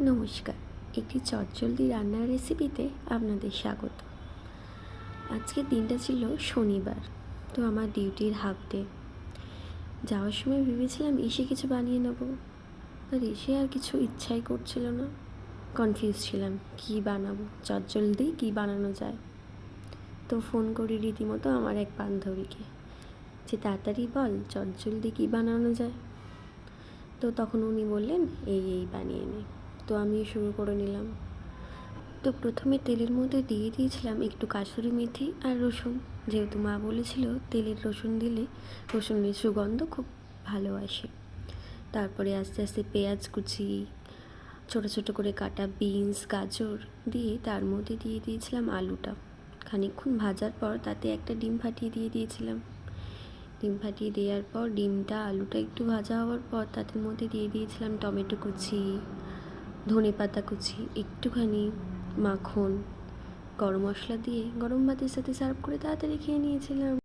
নমস্কার। একটি চটজলদি রান্নার রেসিপিতে আপনাদের স্বাগত। আজকের দিনটা ছিল শনিবার, তো আমার ডিউটির হাফ ডে। যাওয়ার সময় ভেবেছিলাম এসে কিছু বানিয়ে নেব, আর এসে আর কিছু ইচ্ছাই করছিল না। কনফিউজ ছিলাম কী বানাবো, চটজলদি কী বানানো যায়। তো ফোন করি রীতিমতো আমার এক বান্ধবীকে, যে তাড়াতাড়ি বল চটজলদি কী বানানো যায়। তো তখন উনি বললেন এই বানিয়ে নে। তো আমি শুরু করে নিলাম। তো প্রথমে তেলের মধ্যে দিয়ে দিয়েছিলাম একটু কাসুরি মেথি আর রসুন, যেহেতু মা বলেছিল তেলের রসুন দিলে রসুনের সুগন্ধ খুব ভালো আসে। তারপরে আস্তে আস্তে পেঁয়াজ কুচি, ছোটো ছোটো করে কাটা বিনস, গাজর দিয়ে তার মধ্যে দিয়ে দিয়েছিলাম আলুটা। খানিকক্ষণ ভাজার পর তাতে একটা ডিম ফাটিয়ে দিয়ে দিয়েছিলাম। ডিম ফাটিয়ে দেওয়ার পর ডিমটা আলুটা একটু ভাজা হওয়ার পর তাদের মধ্যে দিয়ে দিয়েছিলাম টমেটো কুচি, ধনেপাতা কুচি, একটুখানি মাখন, গরম মশলা দিয়ে গরম ভাতের সাথে সার্ভ করে তাড়াতাড়ি খেয়ে নিয়েছিলাম।